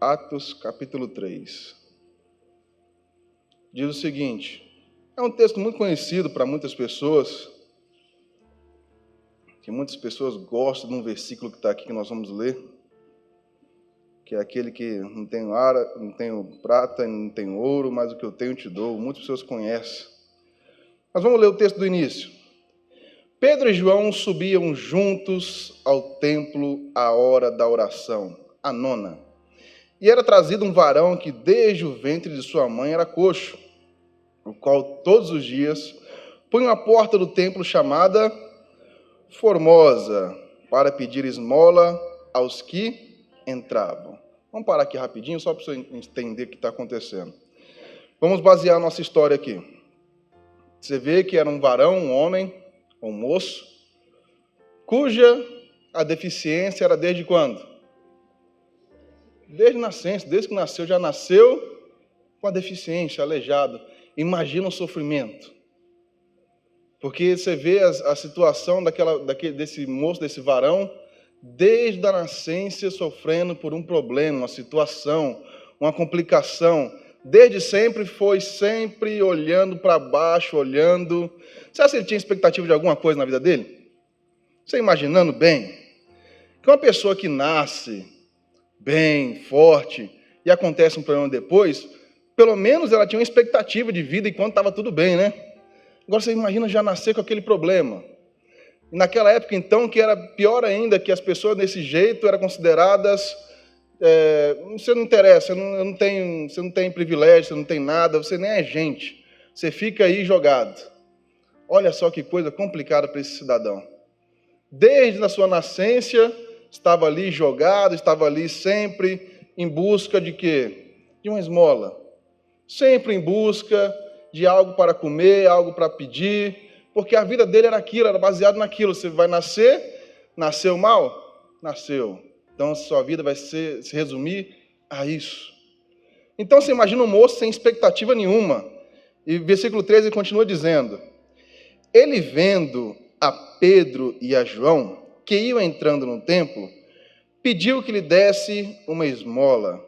Atos, capítulo 3. Diz o seguinte, é um texto muito conhecido para muitas pessoas, que muitas pessoas gostam de um versículo que está aqui que nós vamos ler, que é aquele que não tenho não tenho prata, não tenho ouro, mas o que eu tenho te dou. Muitas pessoas conhecem. Mas vamos ler o texto do início. Pedro e João subiam juntos ao templo à hora da oração, a nona. E era trazido um varão que desde o ventre de sua mãe era coxo, o qual todos os dias punha a porta do templo chamada Formosa, para pedir esmola aos que entravam. Vamos parar aqui rapidinho, só para você entender o que está acontecendo. Vamos basear a nossa história aqui. Você vê que era um varão, um homem, um moço, cuja a deficiência era desde quando? Desde nascença, desde que nasceu, já nasceu com a deficiência, aleijado. Imagina o sofrimento. Porque você vê a situação desse moço, desse varão, desde a nascença sofrendo por um problema, uma situação, uma complicação. Desde sempre foi sempre olhando para baixo, olhando. Você acha que ele tinha expectativa de alguma coisa na vida dele? Você imaginando bem? Que uma pessoa que nasce bem, forte, e acontece um problema depois, pelo menos ela tinha uma expectativa de vida enquanto estava tudo bem, né? Agora você imagina já nascer com aquele problema. E naquela época, então, que era pior ainda, que as pessoas desse jeito eram consideradas... você não interessa, você não tem privilégio, você não tem nada, você nem é gente. Você fica aí jogado. Olha só que coisa complicada para esse cidadão. Desde a sua nascença, estava ali jogado, estava ali sempre em busca de quê? De uma esmola. Sempre em busca de algo para comer, algo para pedir, porque a vida dele era aquilo, era baseado naquilo. Você vai nascer, nasceu mal? Nasceu. Então, a sua vida vai se resumir a isso. Então, você imagina um moço sem expectativa nenhuma. E versículo 13 ele continua dizendo, ele vendo a Pedro e a João, que iam entrando no templo, pediu que lhe desse uma esmola.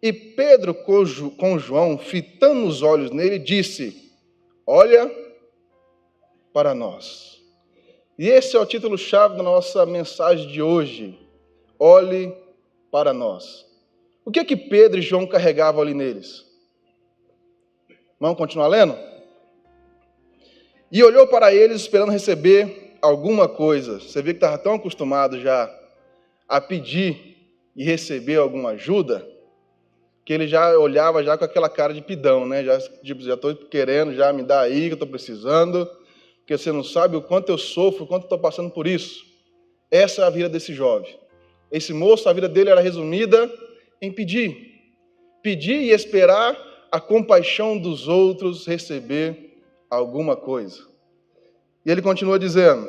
E Pedro, com João, fitando os olhos nele, disse, olha para nós. E esse é o título-chave da nossa mensagem de hoje. Olhe para nós. O que é que Pedro e João carregavam ali neles? Vamos continuar lendo? E olhou para eles esperando receber alguma coisa. Você vê que estava tão acostumado já a pedir e receber alguma ajuda, que ele já olhava já com aquela cara de pidão, né? Já estou querendo, já me dá aí, que eu estou precisando, porque você não sabe o quanto eu sofro, o quanto eu estou passando por isso. Essa é a vida desse jovem. Esse moço, a vida dele era resumida em pedir. Pedir e esperar a compaixão dos outros receber alguma coisa. E ele continua dizendo,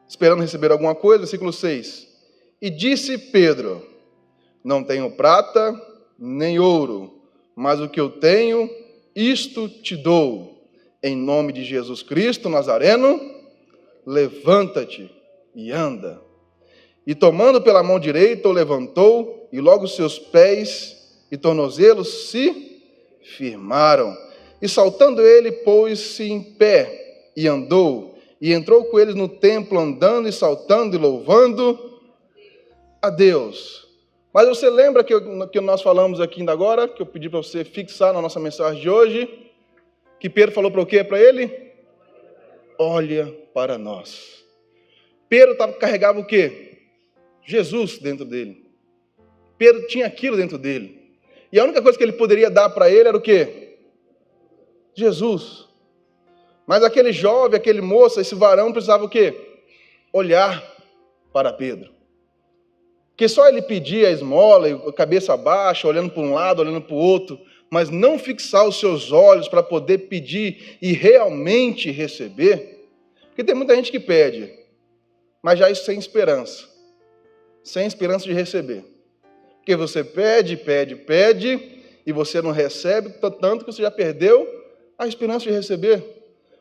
esperando receber alguma coisa, versículo 6. E disse Pedro, não tenho prata nem ouro, mas o que eu tenho, isto te dou. Em nome de Jesus Cristo Nazareno, levanta-te e anda. E tomando pela mão direita, o levantou, e logo seus pés e tornozelos se firmaram. E saltando ele, pôs-se em pé e andou, e entrou com eles no templo, andando e saltando e louvando a Deus. Mas você lembra que nós falamos aqui ainda agora, que eu pedi para você fixar na nossa mensagem de hoje, que Pedro falou para o quê para ele? Olha para nós. Pedro carregava o quê? Jesus dentro dele. Pedro tinha aquilo dentro dele. E a única coisa que ele poderia dar para ele era o quê? Jesus. Mas aquele jovem, aquele moço, esse varão precisava o quê? Olhar para Pedro. Porque só ele pedia a esmola, cabeça baixa, olhando para um lado, olhando para o outro, mas não fixar os seus olhos para poder pedir e realmente receber. Porque tem muita gente que pede, mas já isso sem esperança de receber. Porque você pede, e você não recebe, tanto que você já perdeu a esperança de receber.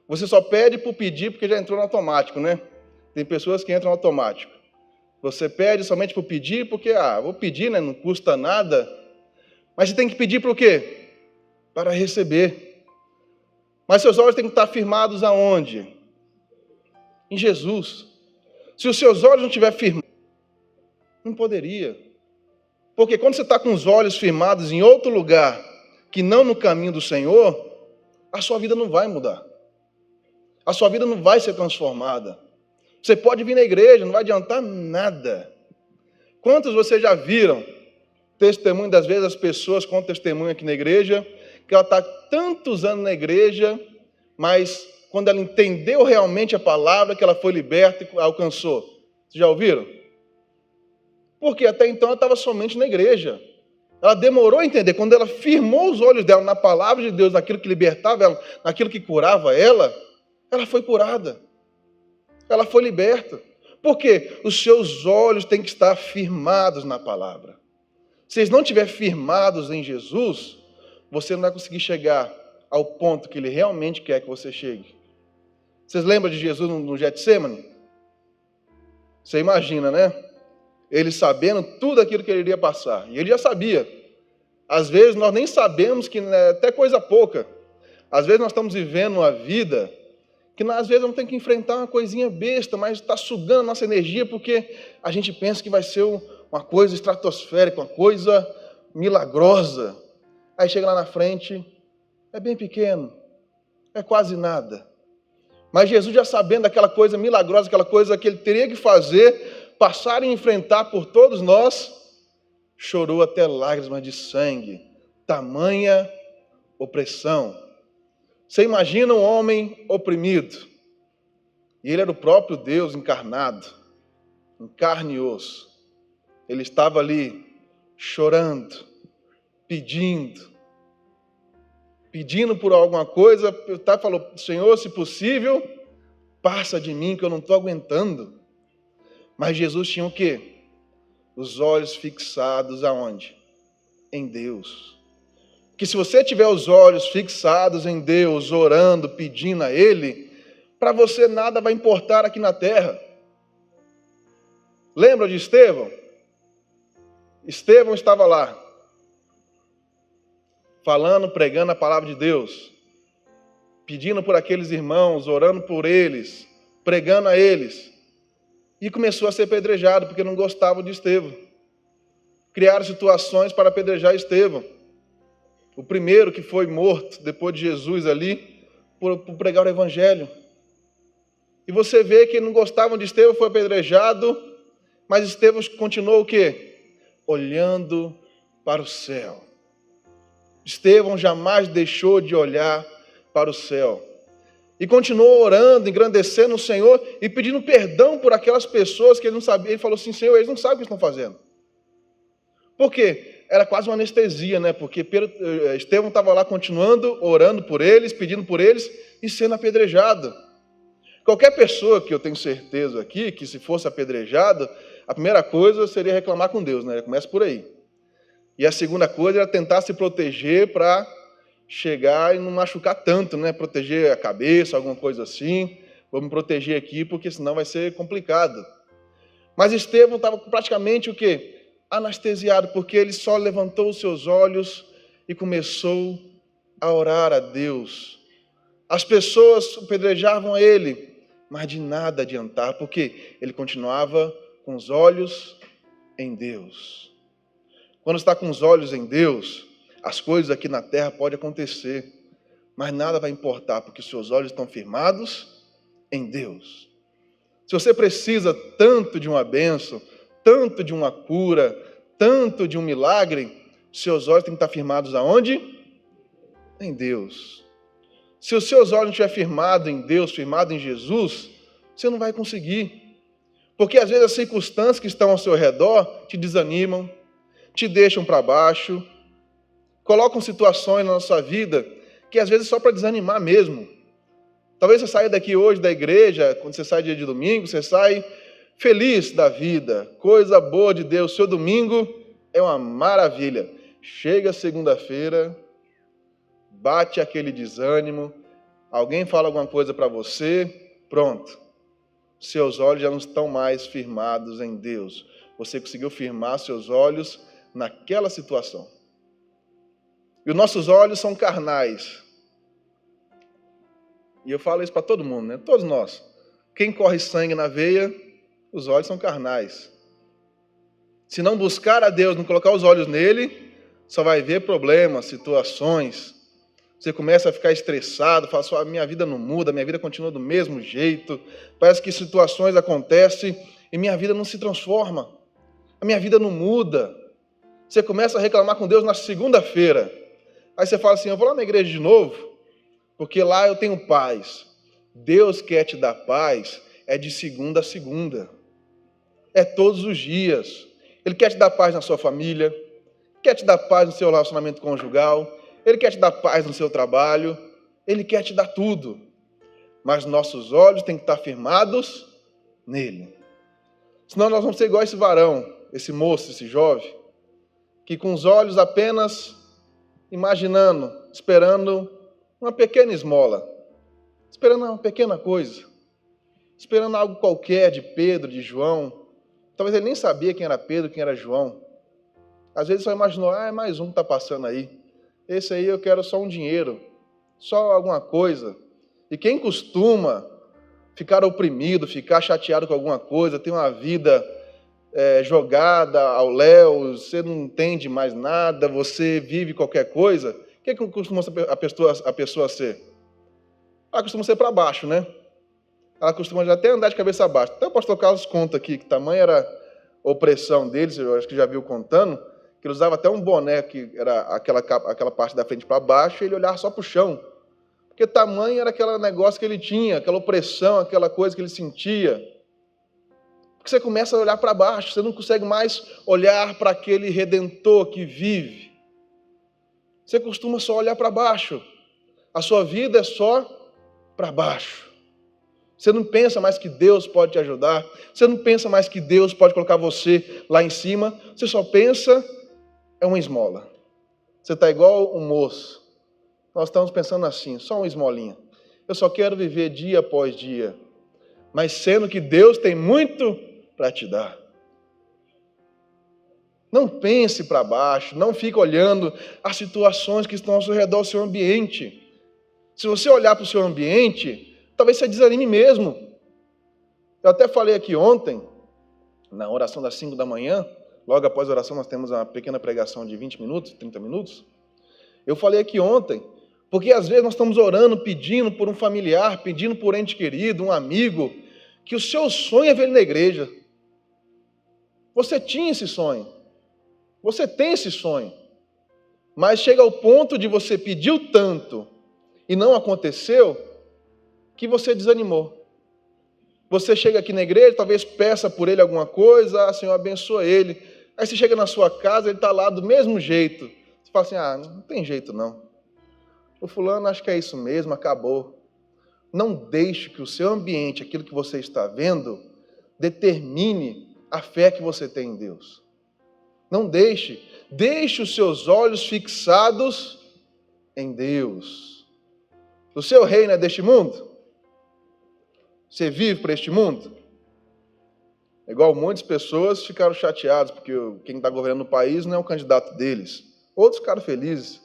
Você só pede por pedir, porque já entrou no automático, né? Tem pessoas que entram no automático. Você pede somente por pedir, porque, vou pedir, né? Não custa nada. Mas você tem que pedir para o quê? Para receber. Mas seus olhos têm que estar firmados aonde? Em Jesus. Se os seus olhos não estiverem firmados, não poderia. Porque quando você está com os olhos firmados em outro lugar, que não no caminho do Senhor, a sua vida não vai mudar. A sua vida não vai ser transformada. Você pode vir na igreja, não vai adiantar nada. Quantos vocês já viram testemunho, das vezes as pessoas contam testemunho aqui na igreja, que ela está tantos anos na igreja, mas quando ela entendeu realmente a palavra, que ela foi liberta e alcançou. Vocês já ouviram? Porque até então ela estava somente na igreja. Ela demorou a entender. Quando ela firmou os olhos dela na palavra de Deus, naquilo que libertava ela, naquilo que curava ela foi curada. Ela foi liberta. Por quê? Os seus olhos têm que estar firmados na palavra. Se eles não estiverem firmados em Jesus, você não vai conseguir chegar ao ponto que Ele realmente quer que você chegue. Vocês lembram de Jesus no Getsêmani? Você imagina, né? Ele sabendo tudo aquilo que ele iria passar. E ele já sabia. Às vezes nós nem sabemos que é até coisa pouca. Às vezes nós estamos vivendo uma vida que às vezes vamos ter que enfrentar uma coisinha besta, mas está sugando a nossa energia porque a gente pensa que vai ser uma coisa estratosférica, uma coisa milagrosa. Aí chega lá na frente, é bem pequeno, é quase nada. Mas Jesus já sabendo daquela coisa milagrosa, aquela coisa que ele teria que fazer, passar e enfrentar por todos nós, chorou até lágrimas de sangue, tamanha opressão. Você imagina um homem oprimido, e ele era o próprio Deus encarnado, em carne e osso. Ele estava ali chorando, pedindo por alguma coisa, falou, Senhor, se possível, passa de mim que eu não estou aguentando. Mas Jesus tinha o quê? Os olhos fixados aonde? Em Deus. Que se você tiver os olhos fixados em Deus, orando, pedindo a Ele, para você nada vai importar aqui na terra. Lembra de Estevão? Estevão estava lá, falando, pregando a palavra de Deus, pedindo por aqueles irmãos, orando por eles, pregando a eles. E começou a ser apedrejado, porque não gostavam de Estevão. Criaram situações para apedrejar Estevão. O primeiro que foi morto, depois de Jesus ali, por pregar o evangelho. E você vê que não gostavam de Estevão, foi apedrejado, mas Estevão continuou o quê? Olhando para o céu. Estevão jamais deixou de olhar para o céu. E continuou orando, engrandecendo o Senhor e pedindo perdão por aquelas pessoas que ele não sabia. Ele falou assim, Senhor, eles não sabem o que estão fazendo. Por quê? Era quase uma anestesia, né? Porque Estevão estava lá continuando, orando por eles, pedindo por eles e sendo apedrejado. Qualquer pessoa que eu tenho certeza aqui, que se fosse apedrejado, a primeira coisa seria reclamar com Deus, né? Começa por aí. E a segunda coisa era tentar se proteger para chegar e não machucar tanto, né? Proteger a cabeça, alguma coisa assim. Vou me proteger aqui, porque senão vai ser complicado. Mas Estevão estava praticamente o quê? Anestesiado, porque ele só levantou os seus olhos e começou a orar a Deus. As pessoas apedrejavam ele, mas de nada adiantava, porque ele continuava com os olhos em Deus. Quando está com os olhos em Deus, as coisas aqui na terra podem acontecer, mas nada vai importar, porque os seus olhos estão firmados em Deus. Se você precisa tanto de uma bênção, tanto de uma cura, tanto de um milagre, seus olhos têm que estar firmados aonde? Em Deus. Se os seus olhos não estiverem firmados em Deus, firmados em Jesus, você não vai conseguir. Porque às vezes as circunstâncias que estão ao seu redor te desanimam, te deixam para baixo, colocam situações na sua vida que às vezes é só para desanimar mesmo. Talvez você saia daqui hoje da igreja, quando você sai dia de domingo, você sai feliz da vida, coisa boa de Deus, seu domingo é uma maravilha. Chega segunda-feira, bate aquele desânimo, alguém fala alguma coisa para você, pronto. seus olhos já não estão mais firmados em Deus. Você conseguiu firmar seus olhos naquela situação. E os nossos olhos são carnais. E eu falo isso para todo mundo, né? Todos nós. Quem corre sangue na veia, os olhos são carnais. Se não buscar a Deus, não colocar os olhos nele, só vai ver problemas, situações. Você começa a ficar estressado, fala só, a minha vida não muda, a minha vida continua do mesmo jeito. Parece que situações acontecem e minha vida não se transforma. A minha vida não muda. Você começa a reclamar com Deus na segunda-feira. Aí você fala assim, eu vou lá na igreja de novo, porque lá eu tenho paz. Deus quer te dar paz, é de segunda a segunda. É todos os dias. Ele quer te dar paz na sua família, quer te dar paz no seu relacionamento conjugal, Ele quer te dar paz no seu trabalho, Ele quer te dar tudo. Mas nossos olhos têm que estar firmados nele. Senão nós vamos ser igual esse varão, esse moço, esse jovem, que com os olhos apenas imaginando, esperando uma pequena esmola, esperando uma pequena coisa, esperando algo qualquer de Pedro, de João. Talvez ele nem sabia quem era Pedro, quem era João. Às vezes só imaginou, é mais um que está passando aí. Esse aí eu quero só um dinheiro, só alguma coisa. E quem costuma ficar oprimido, ficar chateado com alguma coisa, ter uma vida jogada ao léu, você não entende mais nada, você vive qualquer coisa, o que costuma a pessoa ser? Ela costuma ser para baixo, né? Ela costuma até andar de cabeça abaixo. Até o pastor Carlos conta aqui que tamanho era a opressão deles, eu acho que já viu contando, que ele usava até um boné que era aquela parte da frente para baixo e ele olhava só para o chão. Porque tamanho era aquele negócio que ele tinha, aquela opressão, aquela coisa que ele sentia. Porque você começa a olhar para baixo, você não consegue mais olhar para aquele Redentor que vive. Você costuma só olhar para baixo. A sua vida é só para baixo. Você não pensa mais que Deus pode te ajudar. Você não pensa mais que Deus pode colocar você lá em cima. Você só pensa, é uma esmola. Você está igual um moço. Nós estamos pensando assim, só uma esmolinha. Eu só quero viver dia após dia. Mas sendo que Deus tem muito para te dar. Não pense para baixo, não fique olhando as situações que estão ao seu redor, o seu ambiente. Se você olhar para o seu ambiente, talvez você desanime mesmo. Eu até falei aqui ontem, na oração das 5 da manhã, logo após a oração nós temos uma pequena pregação de 20 minutos, 30 minutos. Eu falei aqui ontem, porque às vezes nós estamos orando, pedindo por um familiar, pedindo por um ente querido, um amigo, que o seu sonho é ver ele na igreja. Você tinha esse sonho. Você tem esse sonho. Mas chega ao ponto de você pedir tanto e não aconteceu, que você desanimou. Você chega aqui na igreja, talvez peça por ele alguma coisa, Senhor, abençoa ele. Aí você chega na sua casa, ele está lá do mesmo jeito. Você fala assim, não tem jeito não. O fulano acho que é isso mesmo, acabou. Não deixe que o seu ambiente, aquilo que você está vendo, determine a fé que você tem em Deus. Não deixe. Deixe os seus olhos fixados em Deus. O seu reino é deste mundo? Você vive para este mundo? É igual muitas pessoas ficaram chateadas, porque quem está governando o país não é o candidato deles. Outros ficaram felizes.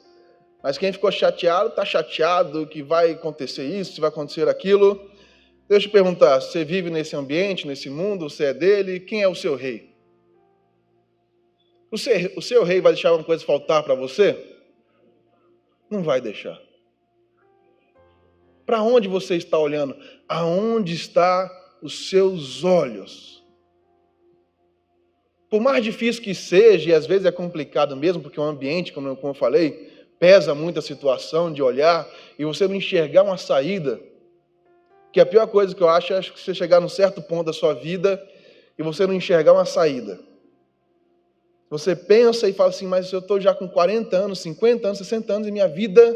Mas quem ficou chateado, está chateado que vai acontecer isso, vai acontecer aquilo. Deixa eu te perguntar, você vive nesse ambiente, nesse mundo, você é dele, quem é o seu rei? O seu rei vai deixar alguma coisa faltar para você? Não vai deixar. Para onde você está olhando? Aonde estão os seus olhos? Por mais difícil que seja, e às vezes é complicado mesmo, porque o ambiente, como eu falei, pesa muito a situação de olhar e você não enxergar uma saída. Que a pior coisa que eu acho é que você chegar num certo ponto da sua vida e você não enxergar uma saída. Você pensa e fala assim, mas eu estou já com 40 anos, 50 anos, 60 anos e minha vida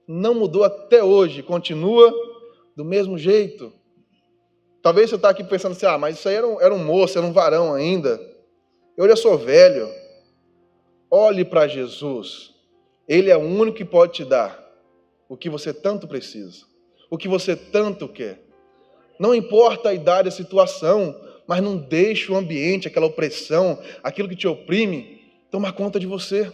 não mudou até hoje, continua do mesmo jeito. Talvez você está aqui pensando assim, mas isso aí era um moço, era um varão ainda. Eu já sou velho. Olhe para Jesus. Ele é o único que pode te dar o que você tanto precisa, o que você tanto quer. Não importa a idade, a situação, mas não deixe o ambiente, aquela opressão, aquilo que te oprime, tomar conta de você.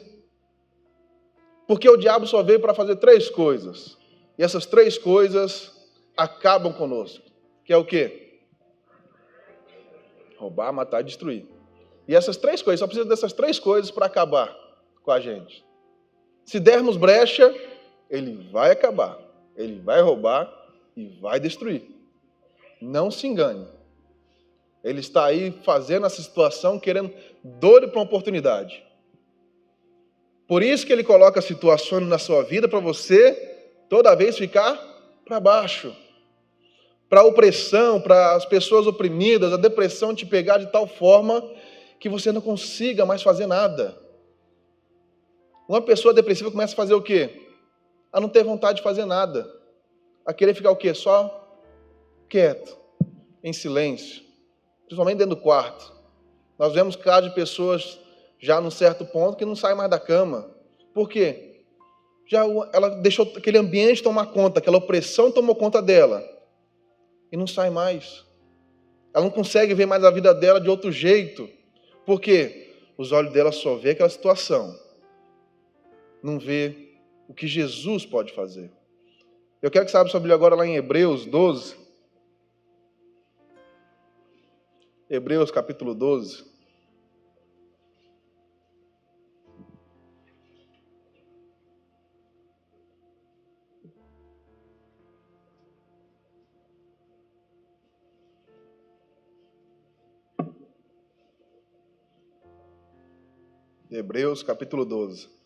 Porque o diabo só veio para fazer 3 coisas. E essas 3 coisas acabam conosco. Que é o quê? Roubar, matar e destruir. E essas 3 coisas, só precisa dessas 3 coisas para acabar com a gente. Se dermos brecha, ele vai acabar. Ele vai roubar e vai destruir. Não se engane. Ele está aí fazendo essa situação, querendo doido para uma oportunidade. Por isso que ele coloca situações na sua vida para você, toda vez, ficar para baixo. Para a opressão, para as pessoas oprimidas, a depressão te pegar de tal forma que você não consiga mais fazer nada. Uma pessoa depressiva começa a fazer o quê? A não ter vontade de fazer nada. A querer ficar o quê? Só quieto, em silêncio. Principalmente dentro do quarto. Nós vemos casos de pessoas já num certo ponto que não saem mais da cama. Por quê? Ela deixou aquele ambiente tomar conta, aquela opressão tomou conta dela. E não sai mais. Ela não consegue ver mais a vida dela de outro jeito. Por quê? Os olhos dela só vê aquela situação. Não vê o que Jesus pode fazer. Eu quero que você abra sua Bíblia agora lá em Hebreus 12. Hebreus capítulo 12. Hebreus capítulo 12.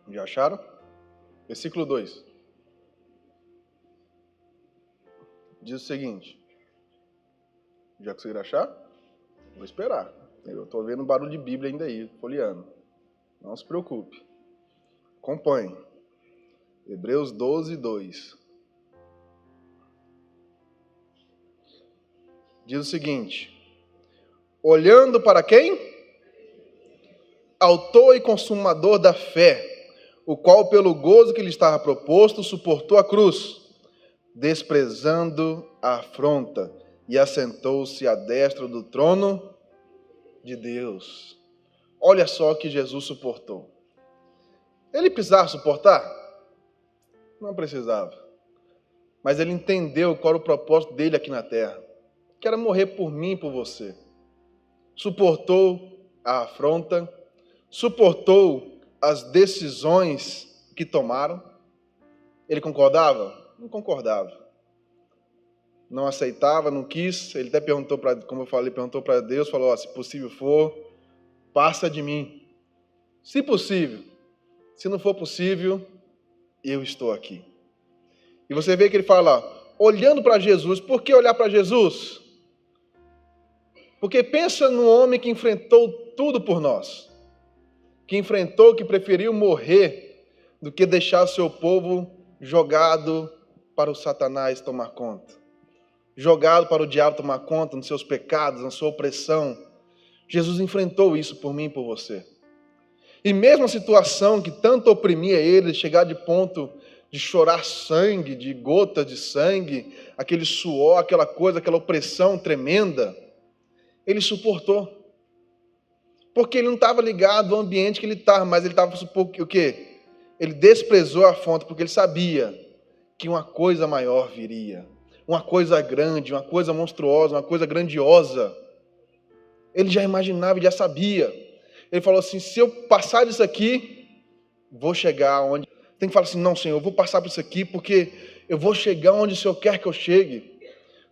Já acharam? Versículo 2. Diz o seguinte. Já conseguiram achar? Vou esperar. Eu estou vendo barulho de Bíblia ainda aí, folheando. Não se preocupe. Acompanhe. Hebreus 12, 2. Diz o seguinte. Olhando para quem? Autor e consumador da fé, o qual pelo gozo que lhe estava proposto, suportou a cruz, desprezando a afronta, e assentou-se à destra do trono de Deus. Olha só o que Jesus suportou. Ele precisava suportar? Não precisava. Mas ele entendeu qual era o propósito dele aqui na terra, que era morrer por mim e por você. Suportou a afronta, suportou as decisões que tomaram. Ele concordava? Não concordava. Não aceitava, não quis. Ele até perguntou, como eu falei, perguntou para Deus, falou, se possível for, passa de mim. Se possível. Se não for possível, eu estou aqui. E você vê que ele fala, olhando para Jesus. Por que olhar para Jesus? Porque pensa no homem que enfrentou tudo por nós. Que enfrentou, que preferiu morrer do que deixar o seu povo jogado para o Satanás tomar conta. Jogado para o diabo tomar conta nos seus pecados, na sua opressão. Jesus enfrentou isso por mim e por você. E mesmo a situação que tanto oprimia ele, chegar de ponto de chorar sangue, de gotas de sangue, aquele suor, aquela coisa, aquela opressão tremenda, ele suportou. Porque ele não estava ligado ao ambiente que ele estava, mas ele estava o quê? Ele desprezou a afronta, porque ele sabia que uma coisa maior viria. Uma coisa grande, uma coisa monstruosa, uma coisa grandiosa. Ele já imaginava, ele já sabia. Ele falou assim, se eu passar disso aqui, vou chegar onde... Tem que falar assim, não, Senhor, eu vou passar por isso aqui, porque eu vou chegar onde o Senhor quer que eu chegue.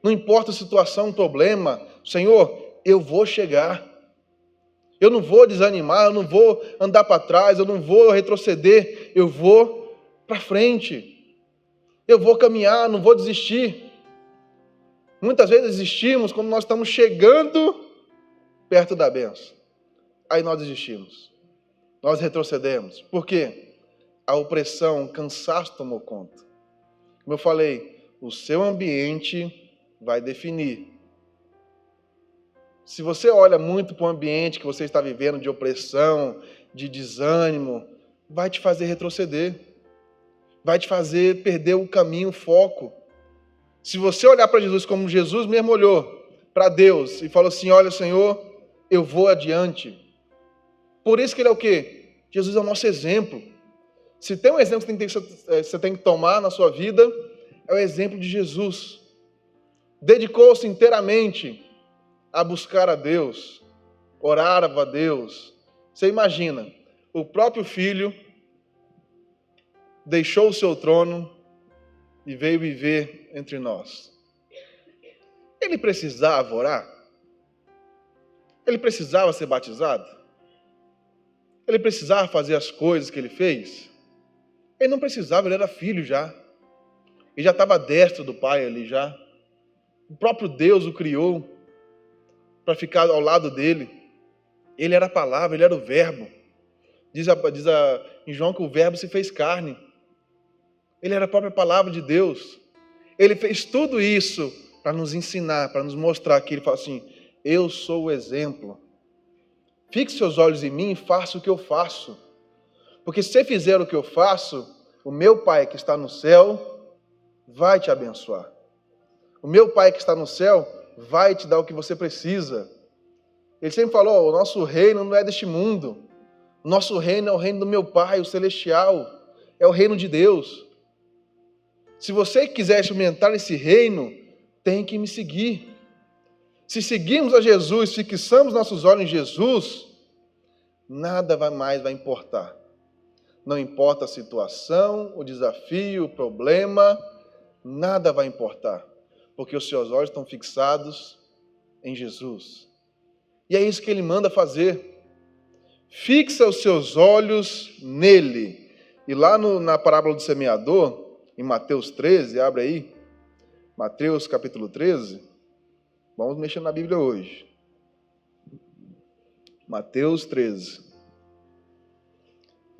Não importa a situação, o problema, Senhor, eu vou chegar. Eu não vou desanimar, eu não vou andar para trás, eu não vou retroceder, eu vou para frente. Eu vou caminhar, não vou desistir. Muitas vezes desistimos quando nós estamos chegando perto da bênção. Aí nós desistimos. Nós retrocedemos. Por quê? A opressão, o cansaço tomou conta. Como eu falei, o seu ambiente vai definir. Se você olha muito para o ambiente que você está vivendo de opressão, de desânimo, vai te fazer retroceder. Vai te fazer perder o caminho, o foco. Se você olhar para Jesus como Jesus mesmo olhou para Deus e falou assim, olha, Senhor, eu vou adiante. Por isso que ele é o quê? Jesus é o nosso exemplo. Se tem um exemplo que você tem que tomar na sua vida, é o exemplo de Jesus. Dedicou-se inteiramente a buscar a Deus, orava a Deus. Você imagina, o próprio Filho deixou o seu trono e veio viver entre nós. Ele precisava orar? Ele precisava ser batizado? Ele precisava fazer as coisas que ele fez? Ele não precisava, ele era filho já. Ele já estava destro do Pai ali já. O próprio Deus o criou para ficar ao lado dele. Ele era a palavra, ele era o verbo. Diz em João que o verbo se fez carne. Ele era a própria palavra de Deus. Ele fez tudo isso para nos ensinar, para nos mostrar que ele fala assim, eu sou o exemplo. Fixe seus olhos em mim e faça o que eu faço. Porque se você fizer o que eu faço, o meu Pai que está no céu vai te abençoar. O meu Pai que está no céu vai te dar o que você precisa. Ele sempre falou, o nosso reino não é deste mundo. O nosso reino é o reino do meu Pai, o celestial. É o reino de Deus. Se você quiser experimentar esse reino, tem que me seguir. Se seguirmos a Jesus, fixamos nossos olhos em Jesus, nada mais vai importar. Não importa a situação, o desafio, o problema, nada vai importar. Porque os seus olhos estão fixados em Jesus. E é isso que ele manda fazer. Fixa os seus olhos nele. E lá na parábola do semeador, em Mateus 13, abre aí, Mateus capítulo 13, vamos mexer na Bíblia hoje. Mateus 13,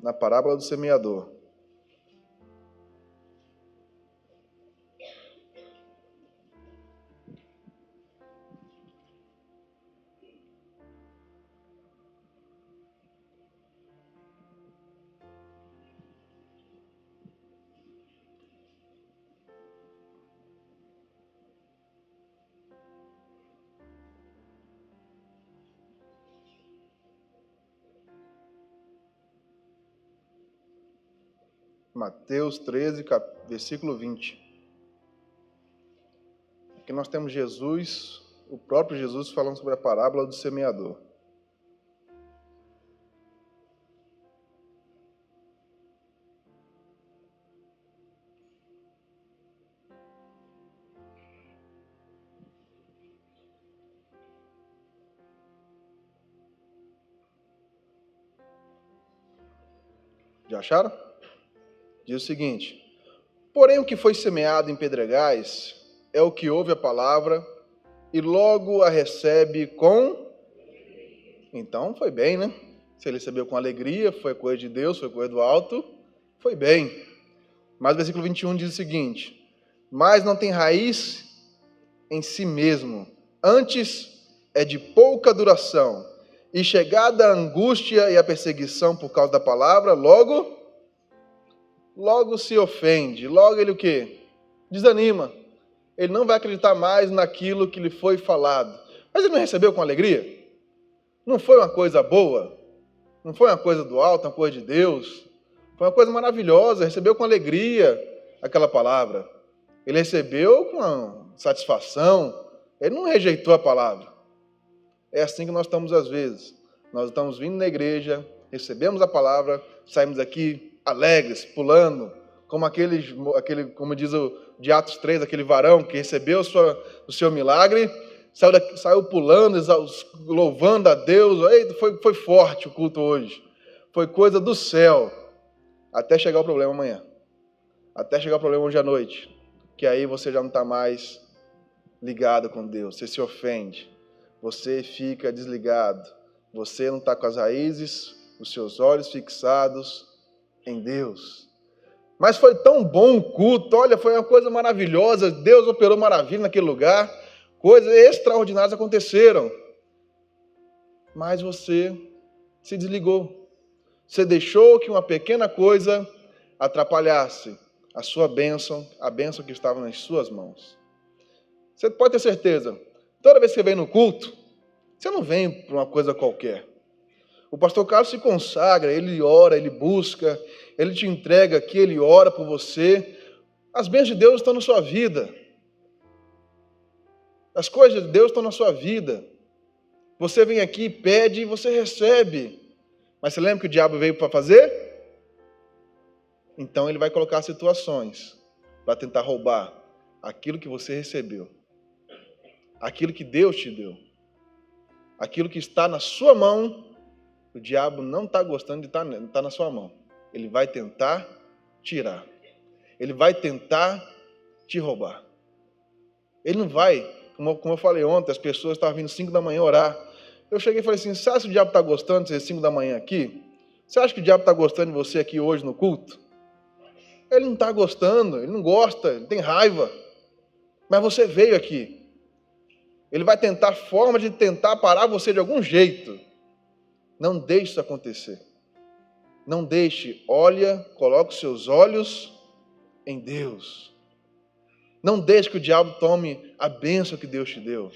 na parábola do semeador. Mateus 13, versículo 20. Aqui nós temos Jesus, o próprio Jesus, falando sobre a parábola do semeador. Já acharam? Diz o seguinte, porém o que foi semeado em pedregais é o que ouve a palavra e logo a recebe com... Então foi bem, né? Se ele recebeu com alegria, foi coisa de Deus, foi coisa do alto, foi bem. Mas o versículo 21 diz o seguinte, mas não tem raiz em si mesmo, antes é de pouca duração, e chegada a angústia e a perseguição por causa da palavra, logo se ofende, logo ele o quê? Desanima. Ele não vai acreditar mais naquilo que lhe foi falado. Mas ele não recebeu com alegria? Não foi uma coisa boa? Não foi uma coisa do alto, uma coisa de Deus? Foi uma coisa maravilhosa, recebeu com alegria aquela palavra. Ele recebeu com satisfação, ele não rejeitou a palavra. É assim que nós estamos às vezes. Nós estamos vindo na igreja, recebemos a palavra, saímos aqui alegres, pulando, como como diz o de Atos 3, aquele varão que recebeu o seu milagre, saiu pulando, louvando a Deus. Eita, foi forte o culto hoje. Foi coisa do céu. Até chegar o problema amanhã. Até chegar o problema hoje à noite. Que aí você já não está mais ligado com Deus, você se ofende, você fica desligado, você não está com as raízes, os seus olhos fixados em Deus. Mas foi tão bom o culto, olha, foi uma coisa maravilhosa, Deus operou maravilha naquele lugar, coisas extraordinárias aconteceram. Mas você se desligou, você deixou que uma pequena coisa atrapalhasse a sua bênção, a bênção que estava nas suas mãos. Você pode ter certeza, toda vez que você vem no culto, você não vem por uma coisa qualquer. O pastor Carlos se consagra, ele ora, ele busca, ele te entrega aqui, ele ora por você. As bênçãos de Deus estão na sua vida. As coisas de Deus estão na sua vida. Você vem aqui, pede e você recebe. Mas você lembra que o diabo veio para fazer? Então ele vai colocar situações para tentar roubar aquilo que você recebeu. Aquilo que Deus te deu. Aquilo que está na sua mão, o diabo não está gostando de estar na sua mão. Ele vai tentar tirar. Ele vai tentar te roubar. Ele não vai, como eu falei ontem, as pessoas estavam vindo 5 da manhã orar. Eu cheguei e falei assim, você acha que o diabo está gostando de ser 5 da manhã aqui? Você acha que o diabo está gostando de você aqui hoje no culto? Ele não está gostando, ele não gosta, ele tem raiva. Mas você veio aqui. Ele vai tentar forma de tentar parar você de algum jeito. Não deixe isso acontecer. Não deixe, olha, coloque os seus olhos em Deus. Não deixe que o diabo tome a bênção que Deus te deu.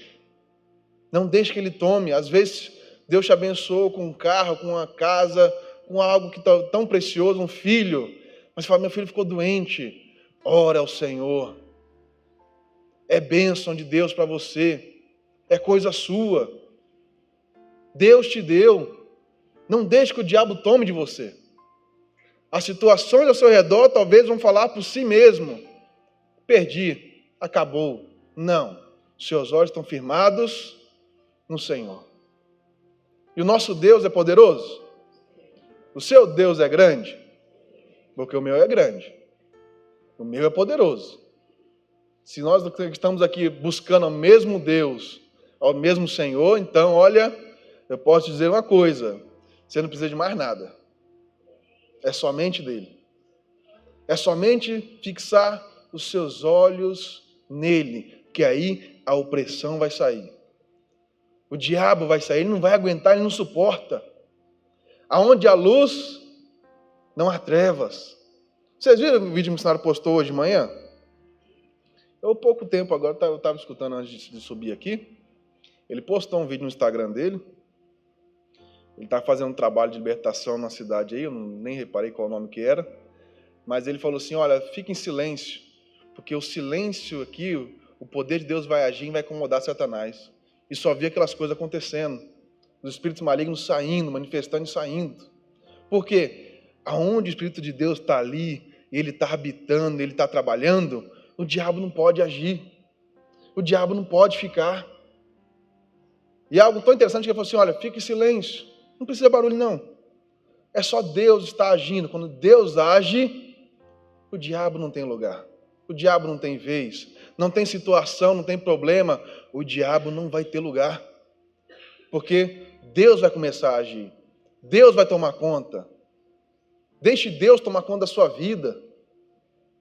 Não deixe que ele tome. Às vezes, Deus te abençoou com um carro, com uma casa, com algo que está tão precioso, um filho. Mas você fala, meu filho ficou doente. Ora ao Senhor. É bênção de Deus para você. É coisa sua. Deus te deu. Não deixe que o diabo tome de você. As situações ao seu redor talvez vão falar por si mesmo. Perdi, acabou. Não. Seus olhos estão firmados no Senhor. E o nosso Deus é poderoso? O seu Deus é grande? Porque o meu é grande. O meu é poderoso. Se nós estamos aqui buscando o mesmo Deus, ao mesmo Senhor, então, olha, eu posso dizer uma coisa, você não precisa de mais nada. É somente dele. É somente fixar os seus olhos nele, que aí a opressão vai sair. O diabo vai sair, ele não vai aguentar, ele não suporta. Aonde há luz, não há trevas. Vocês viram o vídeo que o missionário postou hoje de manhã? Eu, há pouco tempo agora, eu estava escutando antes de subir aqui. Ele postou um vídeo no Instagram dele. Ele está fazendo um trabalho de libertação na cidade aí, eu nem reparei qual o nome que era. Mas ele falou assim, olha, fique em silêncio, porque o silêncio aqui, o poder de Deus vai agir e vai incomodar Satanás. E só vi aquelas coisas acontecendo. Os espíritos malignos saindo, manifestando e saindo. Por quê? Aonde o Espírito de Deus está ali, ele está habitando, ele está trabalhando, o diabo não pode agir. O diabo não pode ficar. E algo tão interessante que ele falou assim, olha, fique em silêncio. Não precisa de barulho, não. É só Deus estar agindo. Quando Deus age, o diabo não tem lugar. O diabo não tem vez. Não tem situação, não tem problema. O diabo não vai ter lugar. Porque Deus vai começar a agir. Deus vai tomar conta. Deixe Deus tomar conta da sua vida.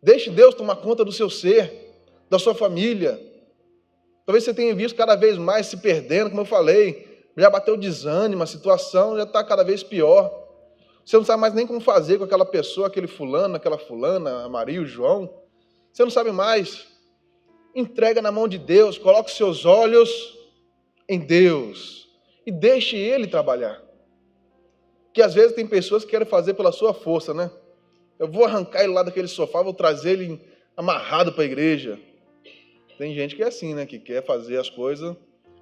Deixe Deus tomar conta do seu ser, da sua família. Talvez você tenha visto cada vez mais se perdendo, como eu falei. Já bateu desânimo, a situação já está cada vez pior. Você não sabe mais nem como fazer com aquela pessoa, aquele fulano, aquela fulana, a Maria, o João. Você não sabe mais. Entrega na mão de Deus, coloque os seus olhos em Deus e deixe Ele trabalhar. Porque às vezes tem pessoas que querem fazer pela sua força, né? Eu vou arrancar ele lá daquele sofá, vou trazer ele amarrado para a igreja. Tem gente que é assim, né? Que quer fazer as coisas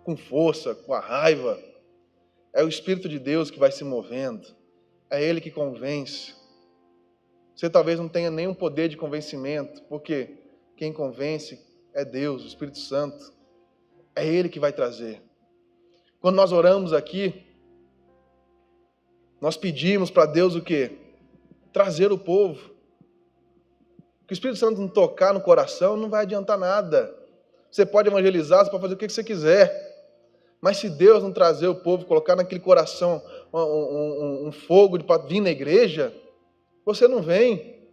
com força, com a raiva. É o Espírito de Deus que vai se movendo. É Ele que convence. Você talvez não tenha nenhum poder de convencimento, porque quem convence é Deus, o Espírito Santo. É Ele que vai trazer. Quando nós oramos aqui, nós pedimos para Deus o quê? Trazer o povo. Que o Espírito Santo não tocar no coração não vai adiantar nada. Você pode evangelizar, você pode fazer o que você quiser. Mas se Deus não trazer o povo, colocar naquele coração um fogo para vir na igreja, você não vem.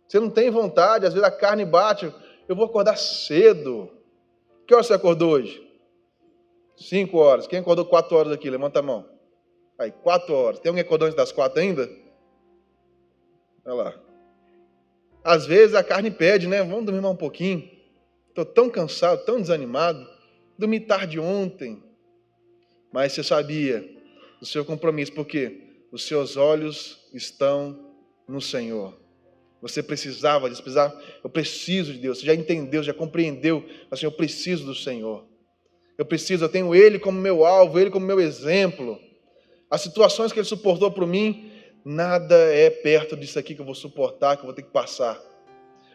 Você não tem vontade, às vezes a carne bate. Eu vou acordar cedo. Que hora você acordou hoje? 5 horas. Quem acordou 4 horas aqui? Levanta a mão. Aí, 4 horas. Tem alguém acordando antes das 4 ainda? Olha lá. Às vezes a carne pede, né? Vamos dormir mais um pouquinho. Estou tão cansado, tão desanimado. Dormi tarde ontem. Mas você sabia do seu compromisso, porque os seus olhos estão no Senhor. Você precisava disso, eu preciso de Deus. Você já entendeu, já compreendeu. Assim, eu preciso do Senhor. Eu tenho Ele como meu alvo, Ele como meu exemplo. As situações que Ele suportou por mim, nada é perto disso aqui que eu vou suportar, que eu vou ter que passar.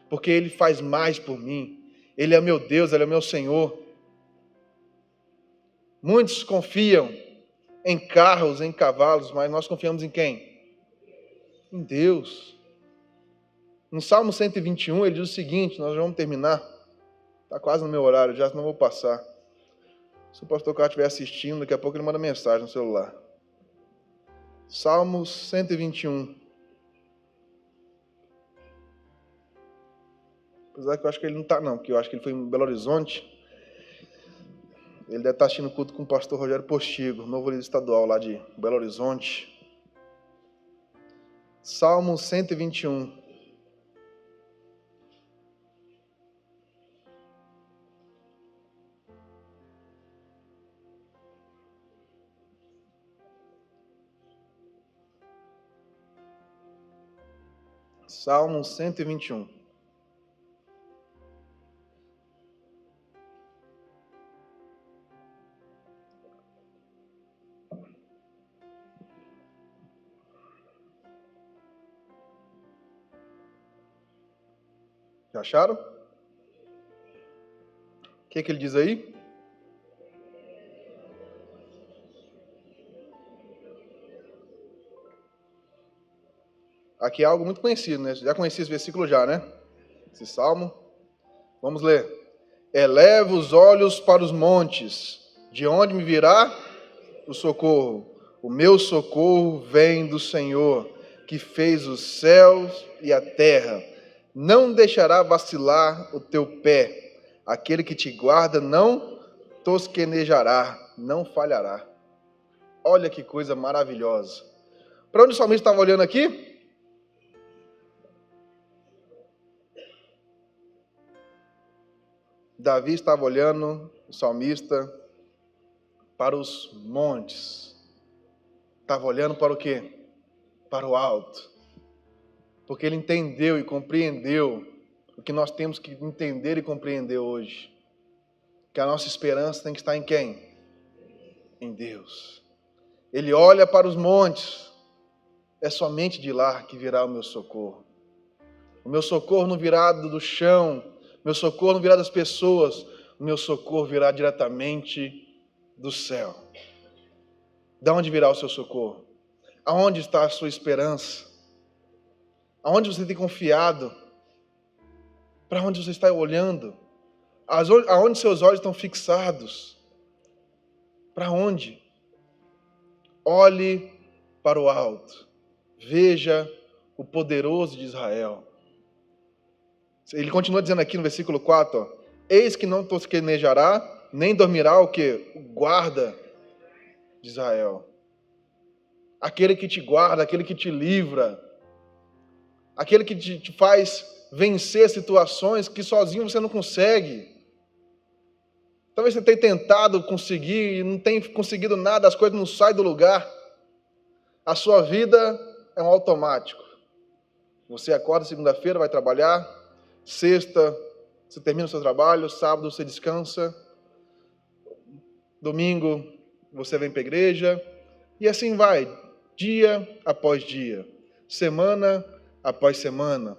Porque Ele faz mais por mim. Ele é meu Deus, Ele é meu Senhor. Muitos confiam em carros, em cavalos, mas nós confiamos em quem? Em Deus. No Salmo 121, ele diz o seguinte, nós já vamos terminar. Está quase no meu horário, já não vou passar. Se o pastor Carlos estiver assistindo, daqui a pouco ele manda mensagem no celular. Salmo 121. Apesar que eu acho que ele não está não, porque eu acho que ele foi em Belo Horizonte. Ele deve estar assistindo o culto com o pastor Rogério Postigo, novo líder estadual lá de Belo Horizonte. Salmo 121. Salmo 121. Já acharam? O que ele diz aí? Aqui é algo muito conhecido, né? Já conheci esse versículo já, né? Esse salmo. Vamos ler. Eleva os olhos para os montes. De onde me virá o socorro? O meu socorro vem do Senhor, que fez os céus e a terra. Não deixará vacilar o teu pé. Aquele que te guarda não tosquenejará, não falhará. Olha que coisa maravilhosa. Para onde o salmista estava olhando aqui? Davi estava olhando, o salmista, para os montes. Estava olhando para o quê? Para o alto. Porque ele entendeu e compreendeu o que nós temos que entender e compreender hoje. Que a nossa esperança tem que estar em quem? Em Deus. Ele olha para os montes. É somente de lá que virá o meu socorro. O meu socorro não virá do chão. O meu socorro não virá das pessoas. O meu socorro virá diretamente do céu. De onde virá o seu socorro? Aonde está a sua esperança? Aonde você tem confiado? Para onde você está olhando? Aonde seus olhos estão fixados? Para onde? Olhe para o alto. Veja o poderoso de Israel. Ele continua dizendo aqui no versículo 4, ó, eis que não tosquenejará, nem dormirá o quê? O guarda de Israel. Aquele que te guarda, aquele que te livra, aquele que te faz vencer situações que sozinho você não consegue. Talvez você tenha tentado conseguir e não tenha conseguido nada, as coisas não saem do lugar. A sua vida é um automático. Você acorda segunda-feira, vai trabalhar, sexta você termina o seu trabalho, sábado você descansa, domingo você vem para a igreja, e assim vai, dia após dia, semana após semana.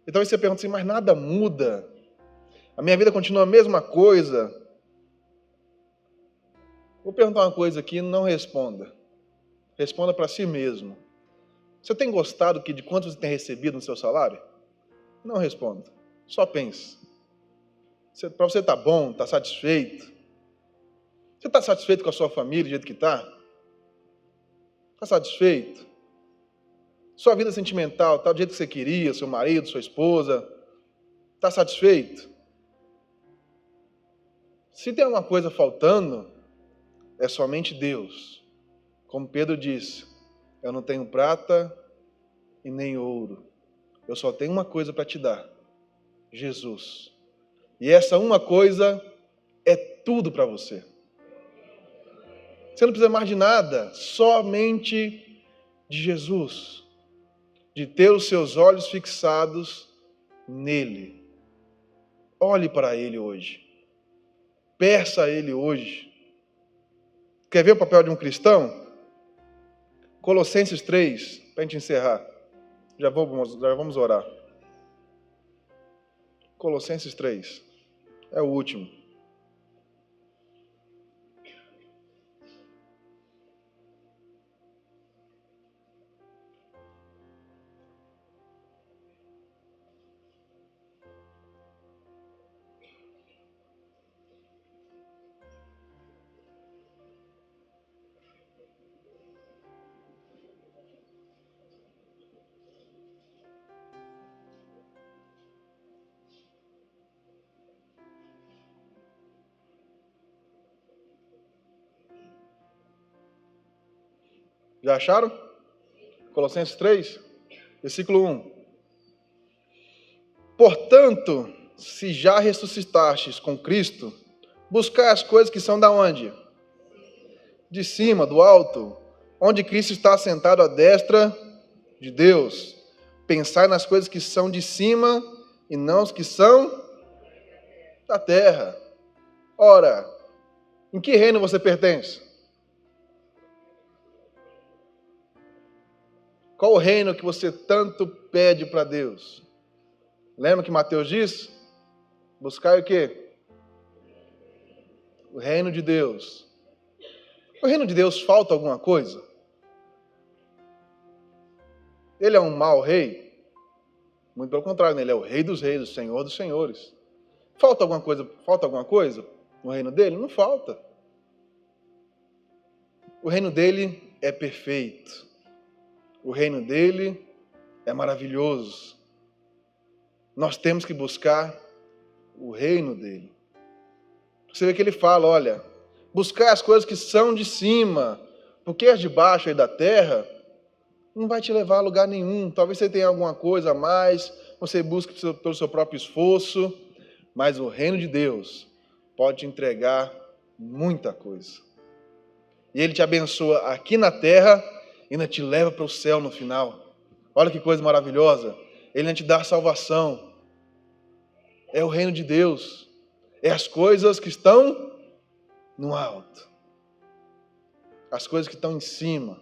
E talvez você pergunte assim, mas nada muda, a minha vida continua a mesma coisa. Vou perguntar uma coisa aqui, não responda. Responda para si mesmo. Você tem gostado de quanto você tem recebido no seu salário? Não responda. Só pense. Para você estar bom, estar satisfeito. Você está satisfeito com a sua família, do jeito que está? Está satisfeito? Sua vida sentimental está do jeito que você queria, seu marido, sua esposa? Está satisfeito? Se tem alguma coisa faltando, é somente Deus. Como Pedro disse, eu não tenho prata e nem ouro. Eu só tenho uma coisa para te dar, Jesus. E essa uma coisa é tudo para você. Você não precisa mais de nada, somente de Jesus. De ter os seus olhos fixados nele. Olhe para ele hoje. Peça a ele hoje. Quer ver o papel de um cristão? Colossenses 3, para a gente encerrar. Já vamos orar. Colossenses 3. É o último. Já acharam? Colossenses 3, versículo 1. Portanto, se já ressuscitastes com Cristo, buscai as coisas que são da onde? De cima, do alto, onde Cristo está assentado à destra de Deus. Pensai nas coisas que são de cima e não as que são da terra. Ora, em que reino você pertence? Qual o reino que você tanto pede para Deus? Lembra que Mateus diz? Buscai o quê? O reino de Deus. O reino de Deus falta alguma coisa? Ele é um mau rei? Muito pelo contrário, né? Ele é o rei dos reis, o senhor dos senhores. Falta alguma coisa no reino dele? Não falta. O reino dele é perfeito. O reino dele é maravilhoso. Nós temos que buscar o reino dele. Você vê que ele fala, olha, buscar as coisas que são de cima, porque as de baixo aí da terra não vai te levar a lugar nenhum. Talvez você tenha alguma coisa a mais, você busque pelo seu próprio esforço, mas o reino de Deus pode te entregar muita coisa. E ele te abençoa aqui na terra e ainda te leva para o céu no final. Olha que coisa maravilhosa. Ele ainda te dá salvação. É o reino de Deus. É as coisas que estão no alto. As coisas que estão em cima.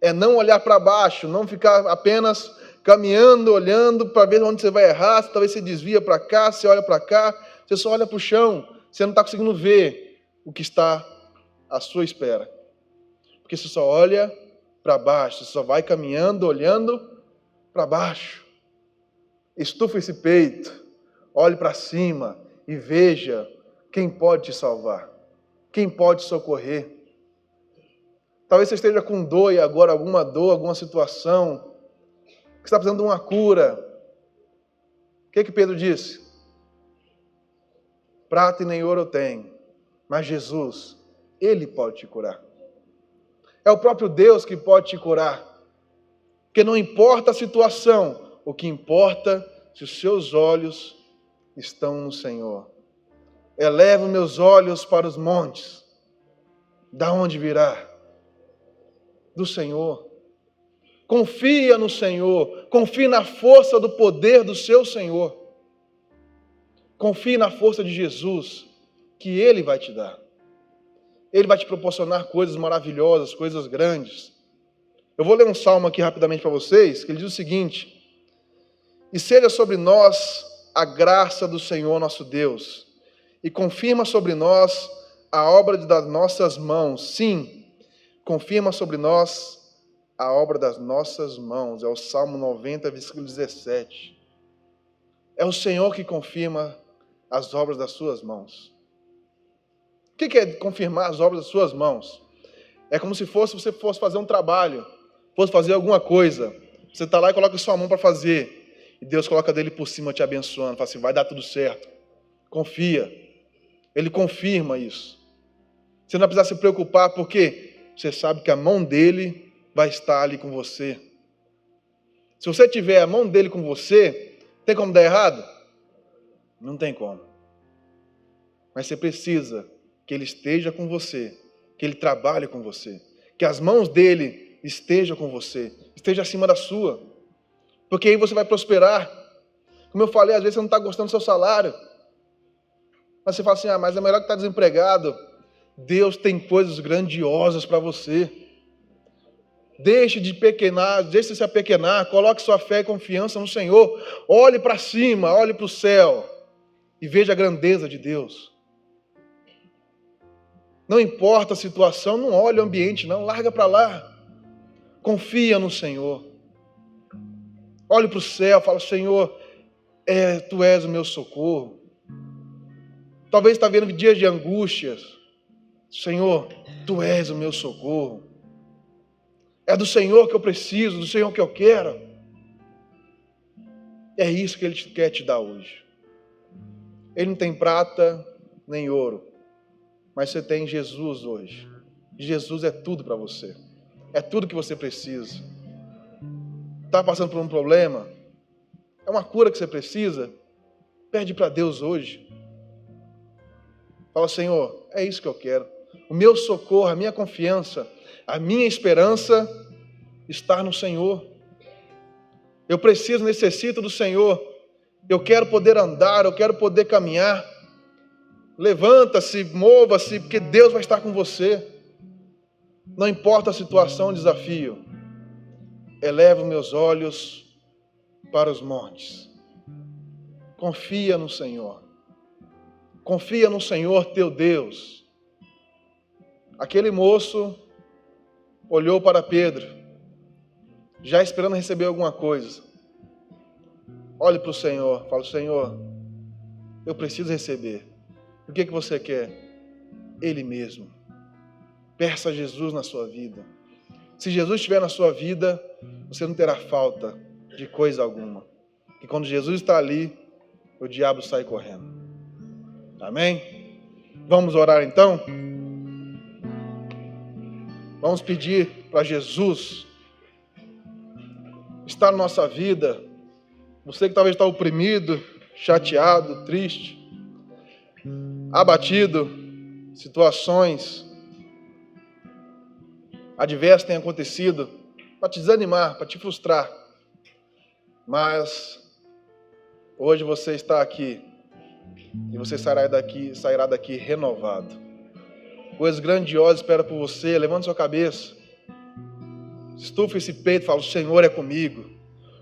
É não olhar para baixo, não ficar apenas caminhando, olhando para ver onde você vai errar. Talvez você desvia para cá, você olha para cá, você só olha para o chão. Você não está conseguindo ver o que está à sua espera. Porque você só olha para baixo, você só vai caminhando, olhando para baixo. Estufa esse peito, olhe para cima e veja quem pode te salvar, quem pode te socorrer. Talvez você esteja com dor e agora alguma dor, alguma situação, que está precisando de uma cura. O que Pedro disse? Prata e nem ouro eu tenho, mas Jesus, Ele pode te curar. É o próprio Deus que pode te curar. Porque não importa a situação, o que importa é se os seus olhos estão no Senhor. Elevo meus olhos para os montes. Da onde virá? Do Senhor. Confia no Senhor. Confie na força do poder do seu Senhor. Confie na força de Jesus, que Ele vai te dar. Ele vai te proporcionar coisas maravilhosas, coisas grandes. Eu vou ler um salmo aqui rapidamente para vocês, que ele diz o seguinte: e seja sobre nós a graça do Senhor nosso Deus, e confirma sobre nós a obra das nossas mãos. Sim, confirma sobre nós a obra das nossas mãos. É o Salmo 90, versículo 17. É o Senhor que confirma as obras das suas mãos. O que é confirmar as obras das suas mãos? É como se você fosse fazer um trabalho, fosse fazer alguma coisa. Você está lá e coloca a sua mão para fazer. E Deus coloca dele por cima te abençoando. Fala assim, vai dar tudo certo. Confia. Ele confirma isso. Você não vai precisar se preocupar, porque você sabe que a mão dele vai estar ali com você. Se você tiver a mão dele com você, tem como dar errado? Não tem como. Mas você precisa que ele esteja com você, que ele trabalhe com você, que as mãos dele estejam com você, esteja acima da sua, porque aí você vai prosperar. Como eu falei, às vezes você não está gostando do seu salário, mas você fala assim, mas é melhor que estar desempregado. Deus tem coisas grandiosas para você. Deixe de pequenar, deixe de se apequenar, coloque sua fé e confiança no Senhor, olhe para cima, olhe para o céu e veja a grandeza de Deus. Não importa a situação, não olhe o ambiente, não, larga para lá. Confia no Senhor. Olhe para o céu, fala, Senhor, Tu és o meu socorro. Talvez está vendo dias de angústias. Senhor, Tu és o meu socorro. É do Senhor que eu preciso, do Senhor que eu quero. É isso que Ele quer te dar hoje. Ele não tem prata nem ouro, mas você tem Jesus hoje. Jesus é tudo para você. É tudo que você precisa. Está passando por um problema? É uma cura que você precisa? Pede para Deus hoje. Fala, Senhor, é isso que eu quero. O meu socorro, a minha confiança, a minha esperança está no Senhor. Eu preciso, necessito do Senhor. Eu quero poder andar, eu quero poder caminhar. Levanta-se, mova-se, porque Deus vai estar com você. Não importa a situação, o desafio. Elevo meus olhos para os montes. Confia no Senhor. Confia no Senhor teu Deus. Aquele moço olhou para Pedro, já esperando receber alguma coisa. Olhe para o Senhor, fala, Senhor, eu preciso receber. O que você quer? Ele mesmo. Peça a Jesus na sua vida. Se Jesus estiver na sua vida, você não terá falta de coisa alguma. E quando Jesus está ali, o diabo sai correndo. Amém? Vamos orar então? Vamos pedir para Jesus estar na nossa vida. Você que talvez está oprimido, chateado, triste, abatido, situações adversas têm acontecido para te desanimar, para te frustrar. Mas hoje você está aqui e você sairá daqui renovado. Coisas grandiosas esperam por você. Levanta sua cabeça, estufa esse peito e fala, o Senhor é comigo,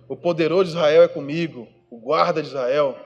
o poderoso de Israel é comigo, o guarda de Israel.